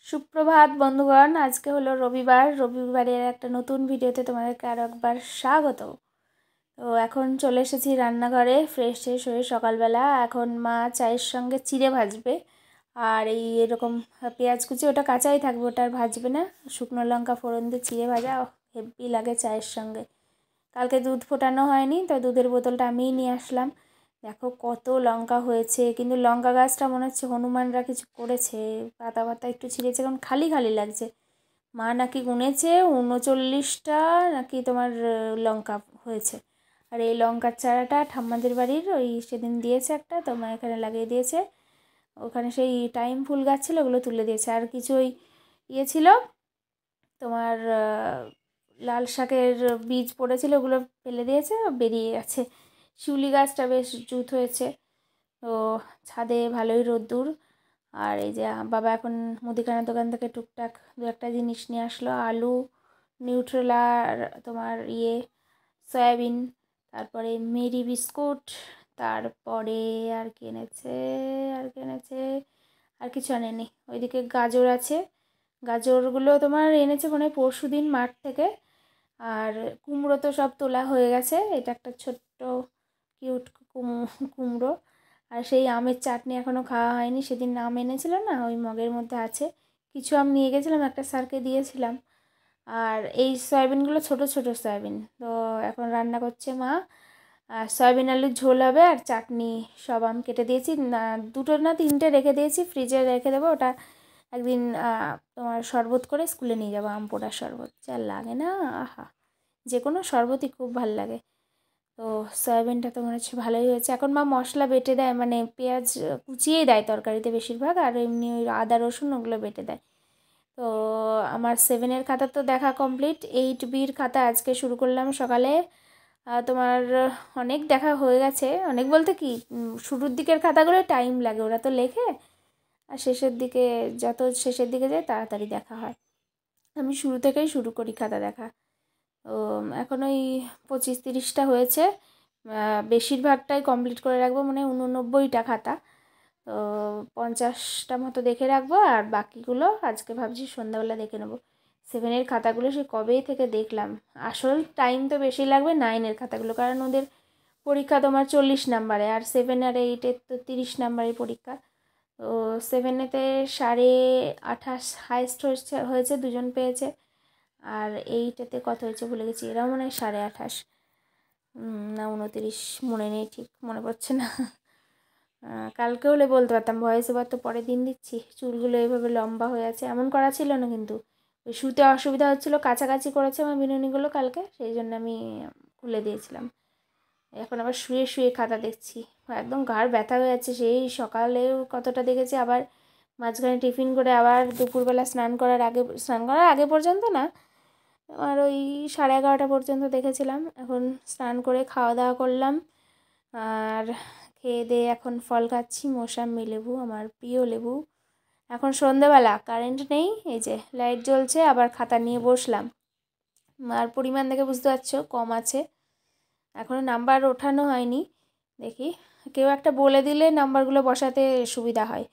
সুপ্রভাত বন্ধুগণ, আজকে হলো রবিবারের একটা নতুন ভিডিওতে তোমাদেরকে আরও একবার স্বাগত। তো এখন চলে এসেছি রান্নাঘরে ফ্রেশ হয়ে সকালবেলা। এখন মা চায়ের সঙ্গে চিড়ে ভাজবে, আর এরকম পেঁয়াজ কুচি ওটা কাঁচাই থাকবে, ওটা আর ভাজবে না। শুকনো লঙ্কা ফোড়ন দিয়ে চিড়ে ভাজা হেভি লাগে চায়ের সঙ্গে। কালকে দুধ ফোটানো হয়নি, তো দুধের বোতলটা আমিই নিয়ে আসলাম। দেখো কত লঙ্কা হয়েছে, কিন্তু লঙ্কা গাছটা মনে হচ্ছে হনুমানরা কিছু করেছে, পাতা পাতা একটু ছিঁড়েছে, কারণ খালি খালি লাগছে। মা নাকি গুনেছে 39টা নাকি তোমার লঙ্কা হয়েছে। আর এই লঙ্কার চারাটা ঠাম্মাদের বাড়ির ওই সেদিন দিয়েছে একটা, তো মা এখানে লাগিয়ে দিয়েছে। ওখানে সেই টাইম ফুল গাছ ছিল, ওগুলো তুলে দিয়েছে। আর কিছু ওই ছিল তোমার লাল শাকের বীজ পড়েছিল, ওগুলো ফেলে দিয়েছে, বেরিয়ে গেছে। শিউলি গাছটা বেশ জুত হয়েছে। তো ছাদে ভালোই রোদ্দুর। আর এই যে বাবা এখন মুদিখানার দোকান থেকে টুকটাক দু একটা জিনিস নিয়ে আসলো, আলু, নিউট্রেলা, আর তোমার সয়াবিন, তারপরে মেরি বিস্কুট, তারপরে আর কিনেছে আর কিছু আনেনি। ওইদিকে গাজর আছে, গাজরগুলো তোমার এনেছে মনে হয় পরশু দিন মাঠ থেকে। আর কুমড়ো তো সব তোলা হয়ে গেছে, এটা একটা ছোট্ট কিউট কুমড়ো। আর সেই আমের চাটনি এখনও খাওয়া হয়নি, সেদিন আম এনেছিল না, ওই মগের মধ্যে আছে। কিছু আম নিয়ে গেছিলাম, একটা স্যারকে দিয়েছিলাম। আর এই সয়াবিনগুলো ছোট ছোট সয়াবিন, তো এখন রান্না করছে মা। সয়াবিন আলুর ঝোল হবে, আর চাটনি। সব আম কেটে দিয়েছি, না 2টো না 3টে রেখে দিয়েছি, ফ্রিজে রেখে দেবো। ওটা একদিন তোমার শরবত করে স্কুলে নিয়ে যাবো, আম পোড়ার শরবত যা লাগে না, আহা, যে কোনো শরবতই খুব ভাল লাগে। তো সয়াবিনটা তো মনে হচ্ছে ভালোই হয়েছে। এখন মা মশলা বেটে দেয়, মানে পেঁয়াজ কুচিয়েই দেয় তরকারিতে বেশিরভাগ, আর এমনি ওই আদা রসুন ওগুলো বেটে দেয়। তো আমার 7-এর খাতা তো দেখা কমপ্লিট, 8Bর খাতা আজকে শুরু করলাম সকালে। তোমার অনেক দেখা হয়ে গেছে, অনেক বলতে কি, শুরুর দিকের খাতাগুলো টাইম লাগে, ওরা তো লেখে, আর শেষের দিকে যত শেষের দিকে যায় তাড়াতাড়ি দেখা হয়। আমি শুরু থেকেই শুরু করি খাতা দেখা। তো এখন ওই 25-30টা হয়েছে, বেশিরভাগটাই কমপ্লিট করে রাখবো, মানে 89টা খাতা। তো 50টা মতো দেখে রাখবো, আর বাকিগুলো আজকে ভাবছি সন্ধ্যাবেলা দেখে নেবো। 7-এর খাতাগুলো সে কবেই থেকে দেখলাম। আসল টাইম তো বেশি লাগবে 9-এর খাতাগুলো, কারণ ওদের পরীক্ষা তোমার 40 নাম্বারে, আর 7 আর 8-এর তো 30 নাম্বারের পরীক্ষা। তো 7-এতে 28.5 হাইস্ট হয়েছে, 2জন পেয়েছে। আর 8-এতে কত হয়েছে ভুলে গেছি, এরাও মনে হয় 28.5 না 29, মনে নেই, ঠিক মনে পড়ছে না। কালকে হলে বলতে পারতাম, ভয়েস ওভার তো পরের দিন দিচ্ছি। চুলগুলো এইভাবে লম্বা হয়ে আছে, এমন করা ছিল না, কিন্তু ওই শুতে অসুবিধা হচ্ছিলো, কাছাকাছি করেছে আমার বিনুনিগুলো কালকে, সেই জন্য আমি খুলে দিয়েছিলাম। এখন আবার শুয়ে শুয়ে খাতা দেখছি, একদম ঘাড় ব্যথা হয়ে যাচ্ছে। সেই সকালেও কতটা দেখেছি, আবার মাঝখানে টিফিন করে আবার দুপুরবেলা স্নান করার আগে পর্যন্ত না, আর ওই 11:30 পর্যন্ত দেখেছিলাম। এখন স্নান করে খাওয়া দাওয়া করলাম, আর খেয়ে দিয়ে এখন ফল খাচ্ছি, মৌসাম্বি লেবু, আমার প্রিয় লেবু। এখন সন্ধেবেলা, কারেন্ট নেই, এই যে লাইট জ্বলছে, আবার খাতা নিয়ে বসলাম। আর পরিমাণ দেখে বুঝতে পারছো কম আছে, এখনও নাম্বার ওঠানো হয়নি। দেখি কেউ একটা বলে দিলে নাম্বারগুলো বসাতে সুবিধা হয়।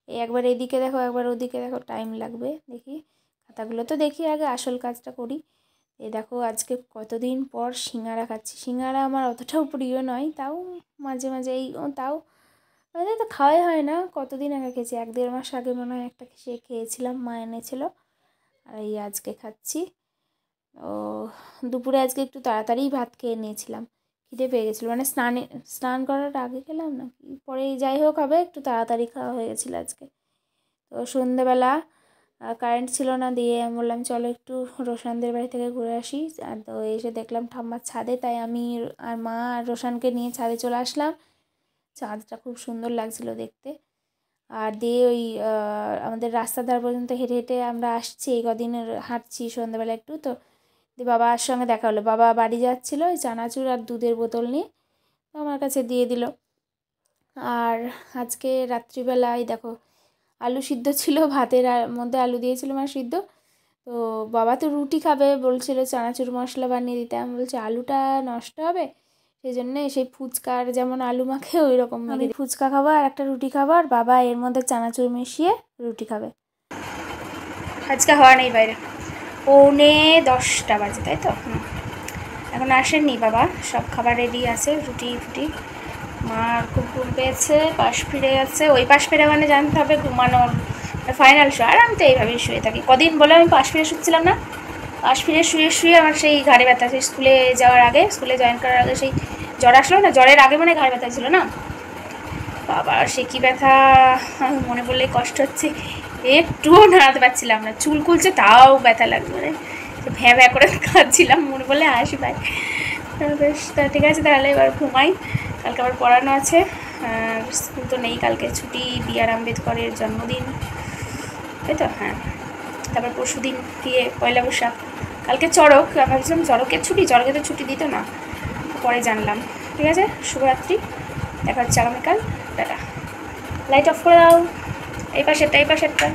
একবার এদিকে দেখো একবার ওদিকে দেখো, টাইম লাগবে। দেখি খাতাগুলো তো দেখি, আগে আসল কাজটা করি। দেখো আজকে কতদিন পর সিঙ্গারা খাচ্ছি। সিঙ্গারা আমার অতটাও প্রিয় নয়, তাও মাঝে মাঝে তাও আমাদের তো খাওয়াই হয় না। কতদিন আগে খেয়েছি, 1-1.5 মাস আগে মনে হয় একটা খেয়েছিলাম, মা এনেছিল, আর এই আজকে খাচ্ছি। ও দুপুরে আজকে একটু তাড়াতাড়িই ভাত খেয়ে নিয়েছিলাম, খিদে পেয়ে গেছিলো, মানে স্নান করার আগে খেলাম না কি পরে, যাই হোক হবে, একটু তাড়াতাড়ি খাওয়া হয়ে গেছিলো আজকে। তো সন্ধ্যেবেলা কারেন্ট ছিল না, দিয়ে আমি বললাম চলো একটু রোশানদের বাড়ি থেকে ঘুরে আসি। আর তো এসে দেখলাম ঠাম্মার ছাদে, তাই আমি আর মা আর রোশানকে নিয়ে ছাদে চলে আসলাম। চাঁদটা খুব সুন্দর লাগছিল দেখতে। আর দিয়ে ওই আমাদের রাস্তার ধার পর্যন্ত হেঁটে হেঁটে আমরা আসছি, এই কদিনের হাঁটছি সন্ধ্যাবেলা একটু। তো দিয়ে বাবার সঙ্গে দেখা হলো, বাবা বাড়ি যাচ্ছিলো ওই চানাচুর আর দুধের বোতল নিয়ে, তো আমার কাছে দিয়ে দিল। আর আজকে রাত্রিবেলায় দেখো আলু সিদ্ধ ছিল, ভাতের মধ্যে আলু দিয়েছিল মা সিদ্ধ। তো বাবা তো রুটি খাবে বলছিল, চানাচুর মশলা বানিয়ে দিতে। আমি বলছি আলুটা নষ্ট হবে, সেই জন্যে সেই ফুচকার যেমন আলু মাখে ওই রকম আমি ফুচকা খাবো, আর একটা রুটি খাবো, আর বাবা এর মধ্যে চানাচুর মিশিয়ে রুটি খাবে। আজকে হওয়া নেই বাইরে, 9:45 বাজে, তাই তো? এখন আসেননি বাবা, সব খাবার রেডি আছে, রুটি ফুটি। মার খুব ঘুম পেয়েছে, পাশ ফিরে আছে। ওই পাশ ফিরে মানে জানতে হবে ঘুমানোর ফাইনাল শো। আর আমি তো এইভাবেই শুয়ে থাকি, কদিন বলে আমি পাশ ফিরে শুচ্ছিলাম না। পাশ ফিরে শুয়ে শুয়ে আমার সেই ঘাড়ে ব্যথা, সেই স্কুলে যাওয়ার আগে, স্কুলে জয়েন করার আগে সেই জ্বর আসলো না, জ্বরের আগে মানে ঘাড়ে ব্যথা ছিল না বাবা, সে কী ব্যথা মনে পড়লে কষ্ট হচ্ছে। একটুও নাড়াতে পারছিলাম না, চুল খুলছে তাও ব্যথা লাগবে, মানে ভ্যাঁ ভ্যাঁ করে খাচ্ছিলাম, মনে পড়লে হাসি পায়। বেশ, তা ঠিক আছে, তাহলে এবার ঘুমাই, কালকে আবার পড়ানো আছে। স্কুল তো নেই, কালকে ছুটি, বি.আর. আম্বেদকরের জন্মদিন, তাই তো? হ্যাঁ, তারপর পরশু দিন গিয়ে পয়লা বৈশাখ, কালকে চড়ক। ভাবছিলাম চড়কের ছুটি, চড়কে তো ছুটি দিত না, পরে জানলাম। ঠিক আছে, শুভরাত্রি, দেখা হচ্ছে আগামীকাল, টাটা। লাইট অফ করে দাও, এই পাশেরটা।